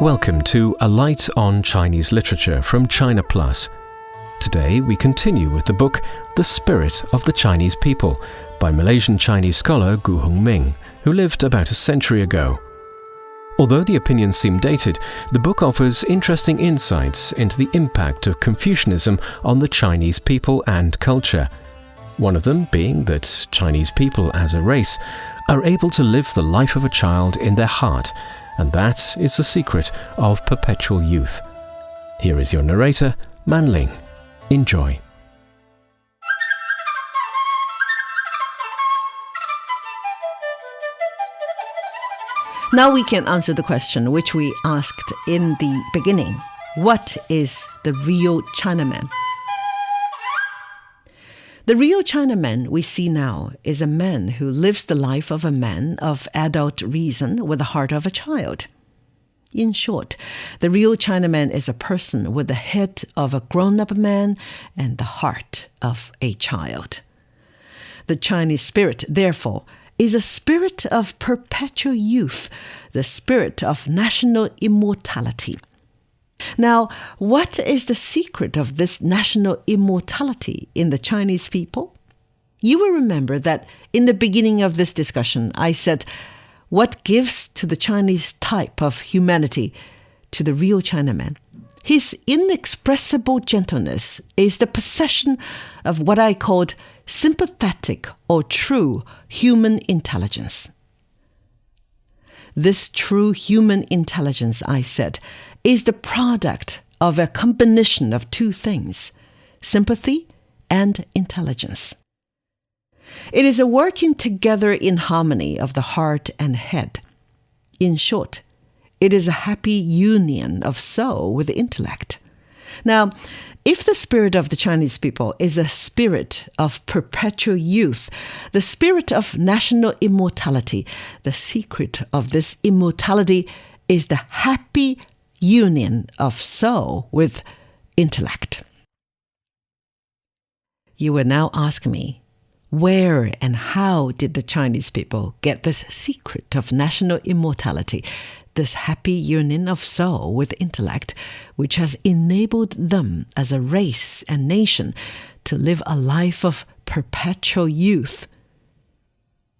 Welcome to A Light on Chinese Literature from China Plus. Today we continue with the book The Spirit of the Chinese People by Malaysian Chinese scholar Gu Hongming, who lived about a century ago. Although the opinions seem dated, the book offers interesting insights into the impact of Confucianism on the Chinese people and culture. One of them being that Chinese people as a race are able to live the life of a child in their heart, and that is the secret of perpetual youth. Here is your narrator, Manling. Enjoy. Now we can answer the question which we asked in the beginning. What is the real Chinaman? The real Chinaman we see now is a man who lives the life of a man of adult reason with the heart of a child. In short, the real Chinaman is a person with the head of a grown-up man and the heart of a child. The Chinese spirit, therefore, is a spirit of perpetual youth, the spirit of national immortality. Now, what is the secret of this national immortality in the Chinese people? You will remember that in the beginning of this discussion, I said, what gives to the Chinese type of humanity to the real Chinaman? His inexpressible gentleness is the possession of what I called sympathetic or true human intelligence. This true human intelligence, I said, is the product of a combination of two things, sympathy and intelligence. It is a working together in harmony of the heart and head. In short, it is a happy union of soul with the intellect. Now, if the spirit of the Chinese people is a spirit of perpetual youth, the spirit of national immortality, the secret of this immortality is the happy union of soul with intellect. You will now ask me, where and how did the Chinese people get this secret of national immortality, this happy union of soul with intellect, which has enabled them as a race and nation to live a life of perpetual youth?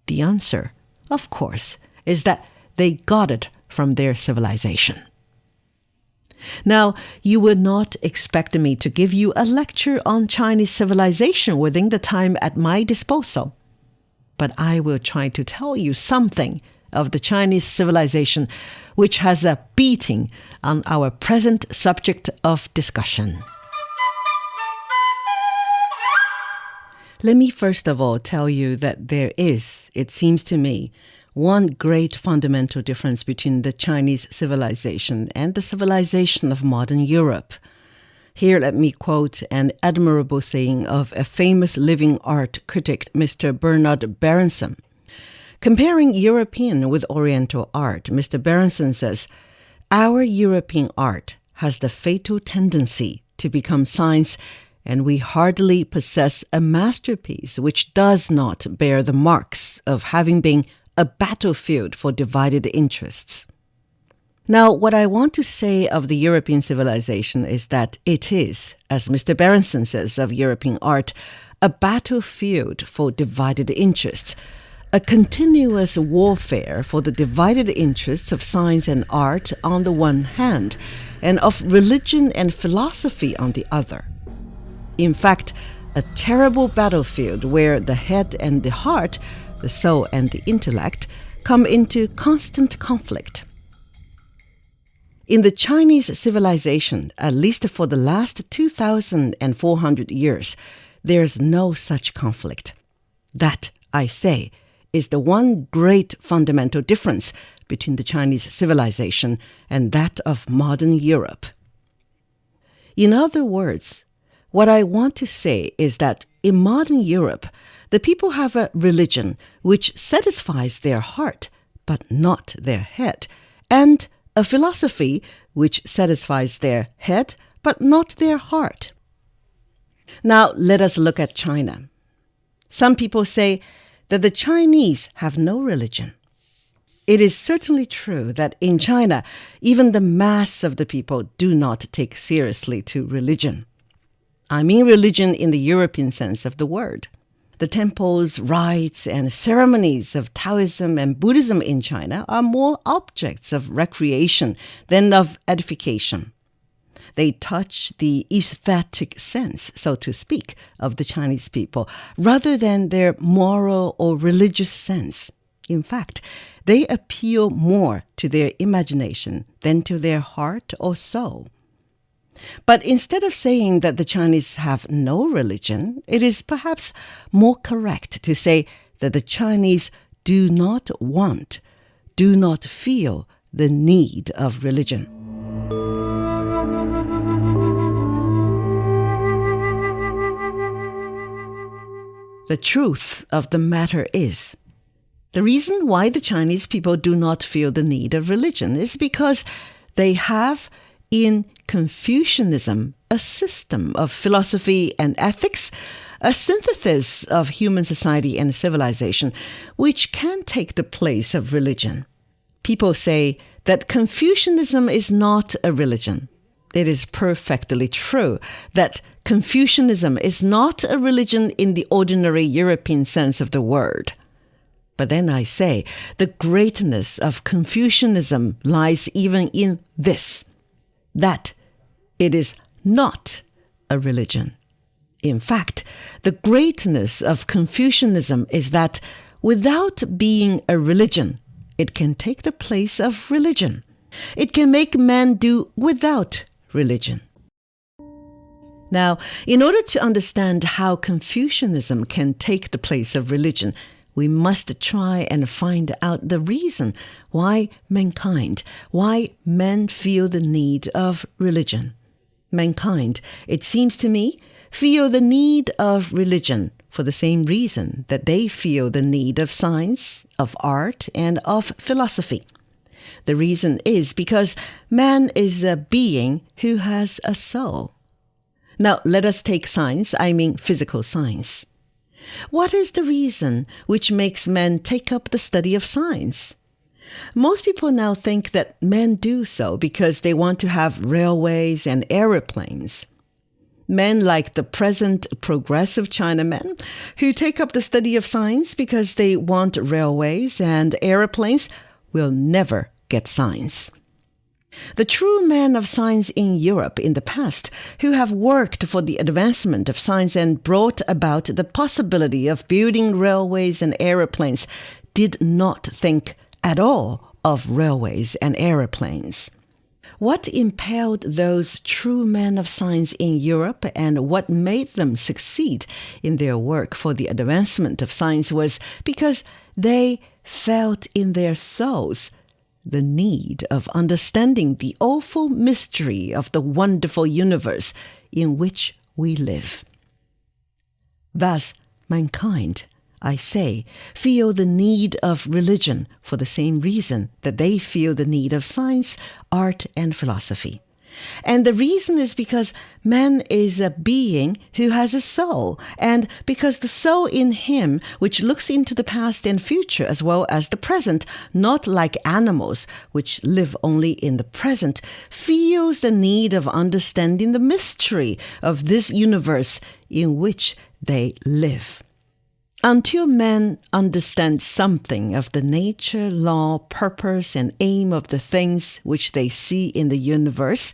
The answer, of course, is that they got it from their civilization. Now, you will not expect me to give you a lecture on Chinese civilization within the time at my disposal, but I will try to tell you something of the Chinese civilization which has a beating on our present subject of discussion. Let me first of all tell you that there is, it seems to me, one great fundamental difference between the Chinese civilization and the civilization of modern Europe. Here let me quote an admirable saying of a famous living art critic, Mr. Bernard Berenson. Comparing European with Oriental art, Mr. Berenson says, "Our European art has the fatal tendency to become science, and we hardly possess a masterpiece which does not bear the marks of having been a battlefield for divided interests." Now, what I want to say of the European civilization is that it is, as Mr. Berenson says of European art, a battlefield for divided interests, a continuous warfare for the divided interests of science and art on the one hand, and of religion and philosophy on the other. In fact, a terrible battlefield where the head and the heart, the soul and the intellect, come into constant conflict. In the Chinese civilization, at least for the last 2,400 years, there is no such conflict. That, I say, is the one great fundamental difference between the Chinese civilization and that of modern Europe. In other words, what I want to say is that in modern Europe, the people have a religion which satisfies their heart, but not their head, and a philosophy which satisfies their head, but not their heart. Now, let us look at China. Some people say that the Chinese have no religion. It is certainly true that in China, even the mass of the people do not take seriously to religion. I mean religion in the European sense of the word. The temples, rites, and ceremonies of Taoism and Buddhism in China are more objects of recreation than of edification. They touch the aesthetic sense, so to speak, of the Chinese people, rather than their moral or religious sense. In fact, they appeal more to their imagination than to their heart or soul. But instead of saying that the Chinese have no religion, it is perhaps more correct to say that the Chinese do not want, do not feel the need of religion. The truth of the matter is, the reason why the Chinese people do not feel the need of religion is because they have in Confucianism a system of philosophy and ethics, a synthesis of human society and civilization, which can take the place of religion. People say that Confucianism is not a religion. It is perfectly true that Confucianism is not a religion in the ordinary European sense of the word. But then I say, the greatness of Confucianism lies even in this, that it is not a religion. In fact, the greatness of Confucianism is that without being a religion, it can take the place of religion. It can make men do without religion. Now, in order to understand how Confucianism can take the place of religion, we must try and find out the reason why mankind, why men feel the need of religion. Mankind, it seems to me, feel the need of religion for the same reason that they feel the need of science, of art, and of philosophy. The reason is because man is a being who has a soul. Now, let us take science, I mean physical science. What is the reason which makes men take up the study of science? Most people now think that men do so because they want to have railways and aeroplanes. Men like the present progressive Chinamen who take up the study of science because they want railways and aeroplanes will never get science. The true men of science in Europe in the past who have worked for the advancement of science and brought about the possibility of building railways and aeroplanes did not think at all of railways and aeroplanes. What impelled those true men of science in Europe and what made them succeed in their work for the advancement of science was because they felt in their souls the need of understanding the awful mystery of the wonderful universe in which we live. Thus, mankind, I say, feel the need of religion for the same reason that they feel the need of science, art, and philosophy. And the reason is because man is a being who has a soul, and because the soul in him, which looks into the past and future as well as the present, not like animals which live only in the present, feels the need of understanding the mystery of this universe in which they live. Until men understand something of the nature, law, purpose, and aim of the things which they see in the universe,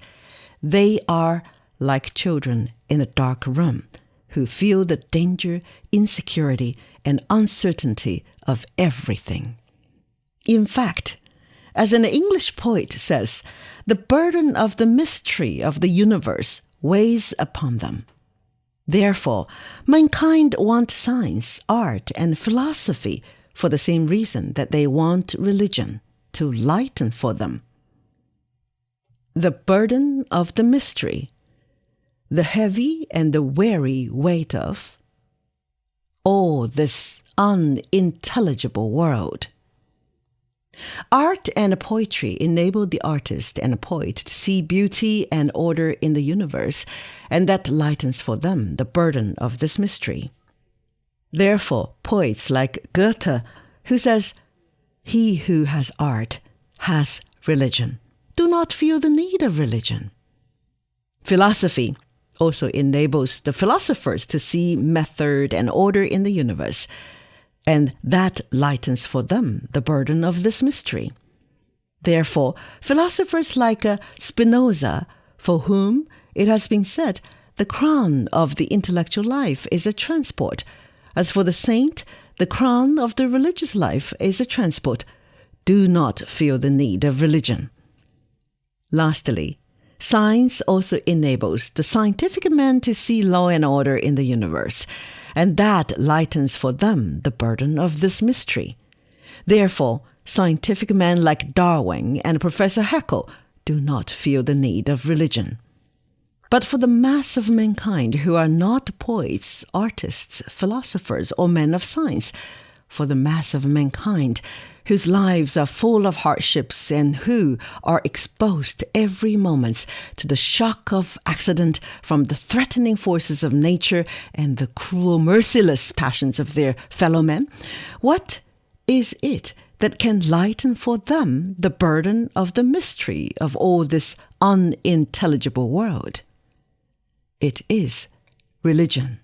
they are like children in a dark room who feel the danger, insecurity, and uncertainty of everything. In fact, as an English poet says, the burden of the mystery of the universe weighs upon them. Therefore, mankind want science, art, and philosophy for the same reason that they want religion, to lighten for them. The burden of the mystery, the heavy and the weary weight of all this unintelligible world. Art and poetry enable the artist and poet to see beauty and order in the universe, and that lightens for them the burden of this mystery. Therefore, poets like Goethe, who says, He who has art has religion. Do not feel the need of religion. Philosophy also enables the philosophers to see method and order in the universe, and that lightens for them the burden of this mystery. Therefore, philosophers like Spinoza, for whom it has been said, the crown of the intellectual life is a transport. As for the saint, the crown of the religious life is a transport. Do not feel the need of religion. Lastly, science also enables the scientific man to see law and order in the universe, and that lightens for them the burden of this mystery. Therefore, scientific men like Darwin and Professor Haeckel do not feel the need of religion. But for the mass of mankind who are not poets, artists, philosophers, or men of science, for the mass of mankind whose lives are full of hardships and who are exposed every moment to the shock of accident from the threatening forces of nature and the cruel, merciless passions of their fellow men, what is it that can lighten for them the burden of the mystery of all this unintelligible world? It is religion.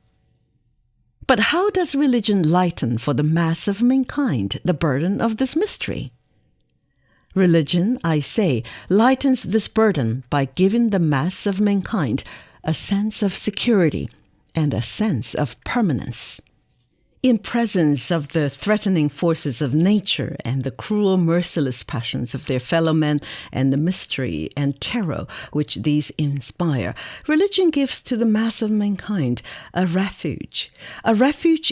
But how does religion lighten for the mass of mankind the burden of this mystery? Religion, I say, lightens this burden by giving the mass of mankind a sense of security and a sense of permanence. In presence of the threatening forces of nature and the cruel, merciless passions of their fellow men and the mystery and terror which these inspire, religion gives to the mass of mankind a refuge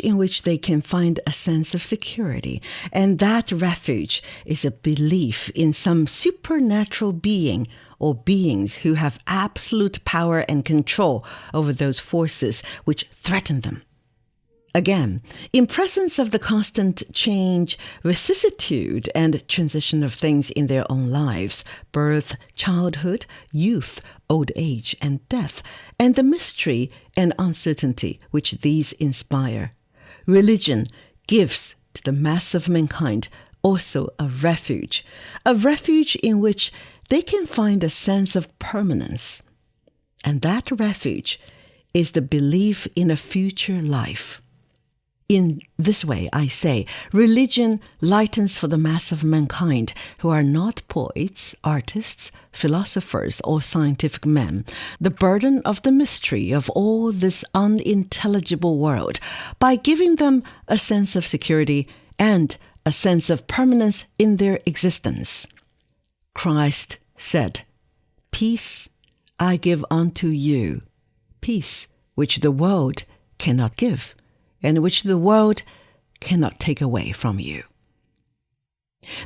in which they can find a sense of security, and that refuge is a belief in some supernatural being or beings who have absolute power and control over those forces which threaten them. Again, in presence of the constant change, vicissitude, and transition of things in their own lives, birth, childhood, youth, old age, and death, and the mystery and uncertainty which these inspire, religion gives to the mass of mankind also a refuge in which they can find a sense of permanence. And that refuge is the belief in a future life. In this way, I say, religion lightens for the mass of mankind who are not poets, artists, philosophers, or scientific men, the burden of the mystery of all this unintelligible world by giving them a sense of security and a sense of permanence in their existence. Christ said, "Peace I give unto you, peace which the world cannot give, and which the world cannot take away from you."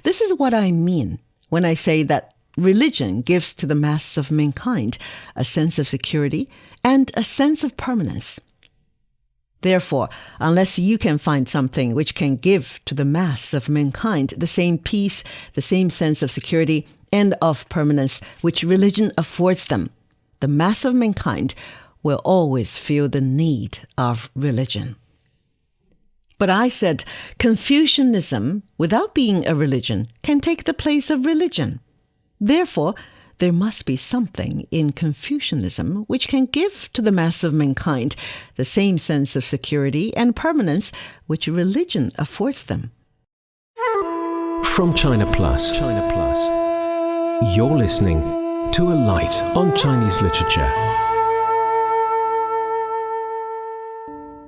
This is what I mean when I say that religion gives to the mass of mankind a sense of security and a sense of permanence. Therefore, unless you can find something which can give to the mass of mankind the same peace, the same sense of security and of permanence which religion affords them, the mass of mankind will always feel the need of religion. But I said Confucianism, without being a religion, can take the place of religion. Therefore, there must be something in Confucianism which can give to the mass of mankind the same sense of security and permanence which religion affords them. From China Plus, you're listening to A Light on Chinese Literature.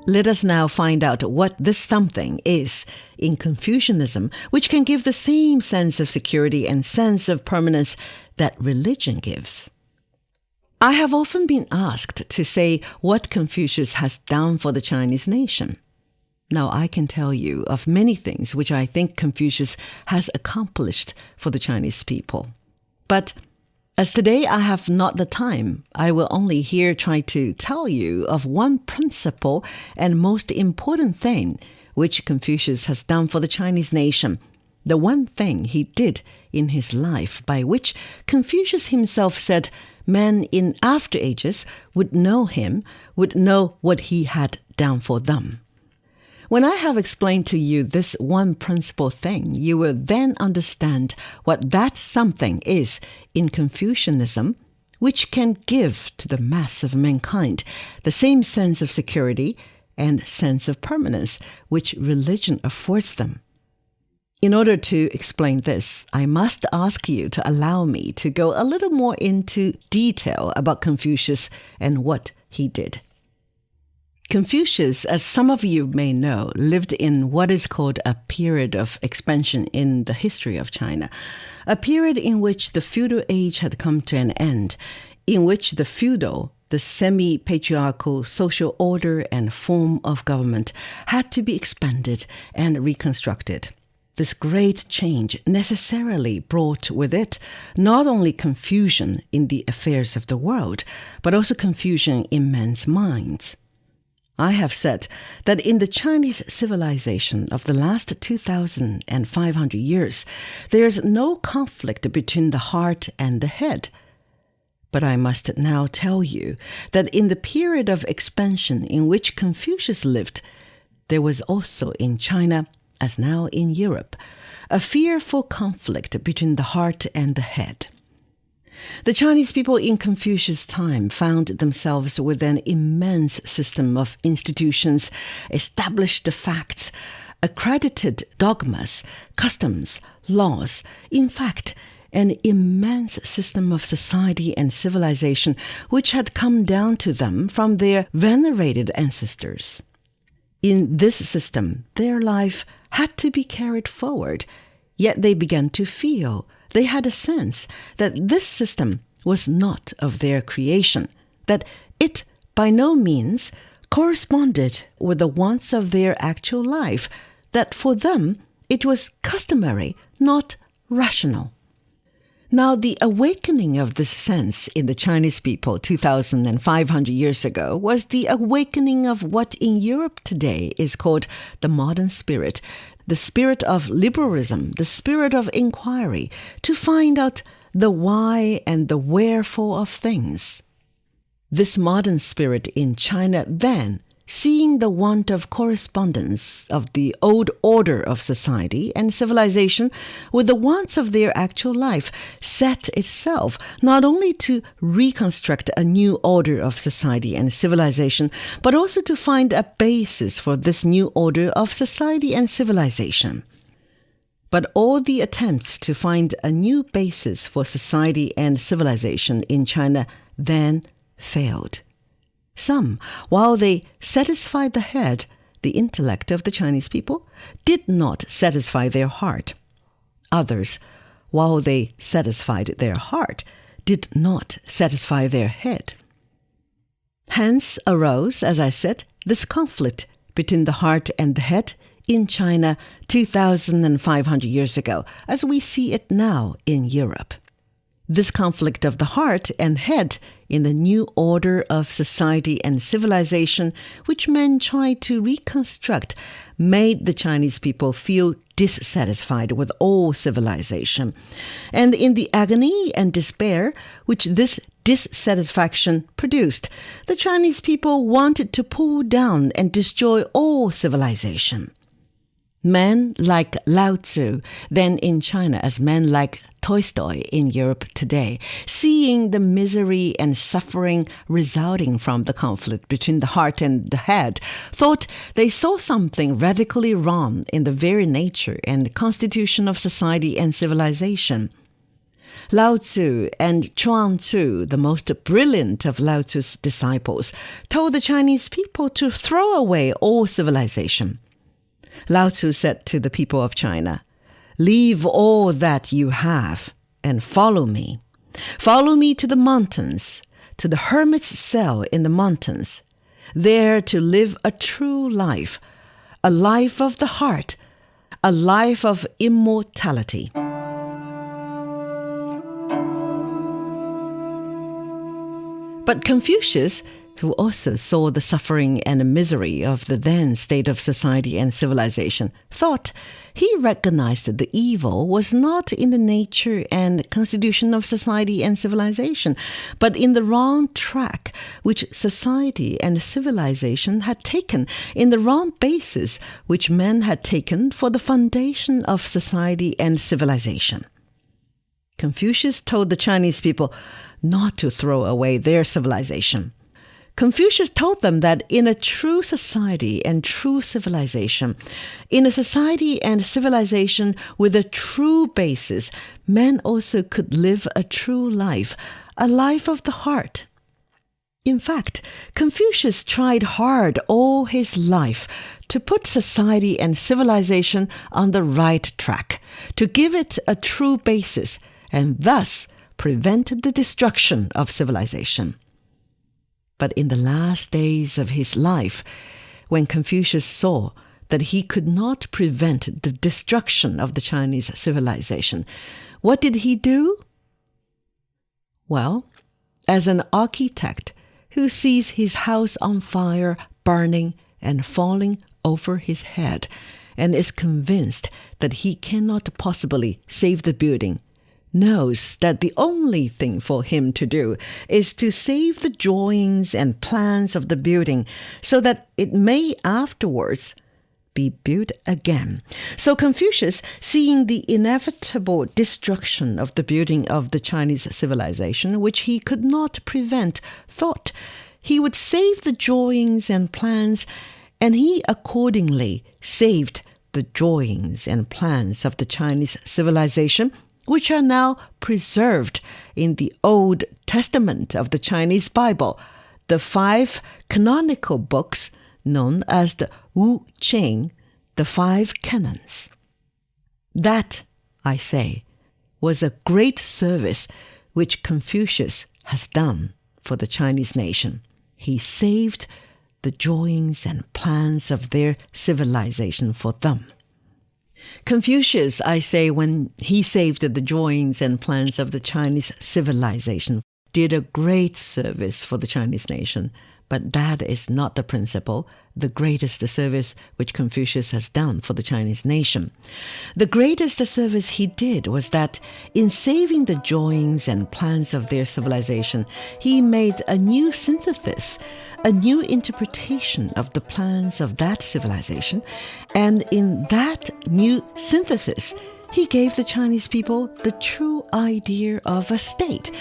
Let us now find out what this something is in Confucianism, which can give the same sense of security and sense of permanence that religion gives. I have often been asked to say what Confucius has done for the Chinese nation. Now, I can tell you of many things which I think Confucius has accomplished for the Chinese people. But as today I have not the time, I will only here try to tell you of one principal and most important thing which Confucius has done for the Chinese nation, the one thing he did in his life by which Confucius himself said men in after ages would know him, would know what he had done for them. When I have explained to you this one principal thing, you will then understand what that something is in Confucianism, which can give to the mass of mankind the same sense of security and sense of permanence which religion affords them. In order to explain this, I must ask you to allow me to go a little more into detail about Confucius and what he did. Confucius, as some of you may know, lived in what is called a period of expansion in the history of China, a period in which the feudal age had come to an end, in which the feudal, the semi-patriarchal social order and form of government had to be expanded and reconstructed. This great change necessarily brought with it not only confusion in the affairs of the world, but also confusion in men's minds. I have said that in the Chinese civilization of the last 2,500 years, there is no conflict between the heart and the head. But I must now tell you that in the period of expansion in which Confucius lived, there was also in China, as now in Europe, a fearful conflict between the heart and the head. The Chinese people in Confucius' time found themselves with an immense system of institutions, established facts, accredited dogmas, customs, laws, in fact, an immense system of society and civilization which had come down to them from their venerated ancestors. In this system, their life had to be carried forward, yet they began to feel, they had a sense that this system was not of their creation, that it by no means corresponded with the wants of their actual life, that for them it was customary, not rational. Now, the awakening of this sense in the Chinese people 2,500 years ago was the awakening of what in Europe today is called the modern spirit, the spirit of liberalism, the spirit of inquiry, to find out the why and the wherefore of things. This modern spirit in China then, seeing the want of correspondence of the old order of society and civilization with the wants of their actual life, set itself not only to reconstruct a new order of society and civilization, but also to find a basis for this new order of society and civilization. But all the attempts to find a new basis for society and civilization in China then failed. Some, while they satisfied the head, the intellect of the Chinese people, did not satisfy their heart. Others, while they satisfied their heart, did not satisfy their head. Hence arose, as I said, this conflict between the heart and the head in China 2,500 years ago, as we see it now in Europe. This conflict of the heart and head in the new order of society and civilization, which men tried to reconstruct, made the Chinese people feel dissatisfied with all civilization. And in the agony and despair which this dissatisfaction produced, the Chinese people wanted to pull down and destroy all civilization. Men like Lao Tzu, then in China as men like Tolstoy in Europe today, seeing the misery and suffering resulting from the conflict between the heart and the head, thought they saw something radically wrong in the very nature and constitution of society and civilization. Lao Tzu and Chuang Tzu, the most brilliant of Lao Tzu's disciples, told the Chinese people to throw away all civilization. Lao Tzu said to the people of China, "Leave all that you have and follow me. Follow me to the mountains, to the hermit's cell in the mountains, there to live a true life, a life of the heart, a life of immortality." But Confucius who also saw the suffering and the misery of the then state of society and civilization, thought he recognized that the evil was not in the nature and constitution of society and civilization, but in the wrong track which society and civilization had taken, in the wrong basis which men had taken for the foundation of society and civilization. Confucius told the Chinese people not to throw away their civilization. Confucius told them that in a true society and true civilization, in a society and civilization with a true basis, men also could live a true life, a life of the heart. In fact, Confucius tried hard all his life to put society and civilization on the right track, to give it a true basis, and thus prevent the destruction of civilization. But in the last days of his life, when Confucius saw that he could not prevent the destruction of the Chinese civilization, what did he do? Well, as an architect who sees his house on fire, burning and falling over his head, and is convinced that he cannot possibly save the building, knows that the only thing for him to do is to save the drawings and plans of the building so that it may afterwards be built again. So Confucius, seeing the inevitable destruction of the building of the Chinese civilization, which he could not prevent, thought he would save the drawings and plans, and he accordingly saved the drawings and plans of the Chinese civilization, which are now preserved in the Old Testament of the Chinese Bible, the 5 canonical books known as the Wu Qing, the 5 canons. That, I say, was a great service which Confucius has done for the Chinese nation. He saved the drawings and plans of their civilization for them. Confucius, I say, when he saved the drawings and plans of the Chinese civilization, did a great service for the Chinese nation. But that is not the principle, the greatest service which Confucius has done for the Chinese nation. The greatest service he did was that in saving the drawings and plans of their civilization, he made a new synthesis, a new interpretation of the plans of that civilization. And in that new synthesis, he gave the Chinese people the true idea of a state,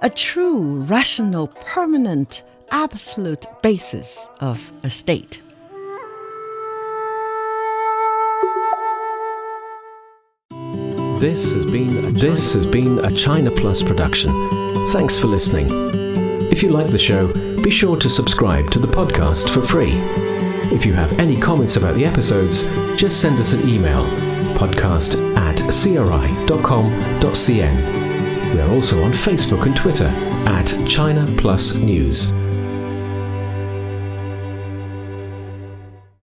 a true, rational, permanent, absolute basis of a state. This has been a China Plus production. Thanks for listening. If you like the show, be sure to subscribe to the podcast for free. If you have any comments about the episodes, just send us an email, podcast@cri.com.cn. We are also on Facebook and Twitter @China Plus News.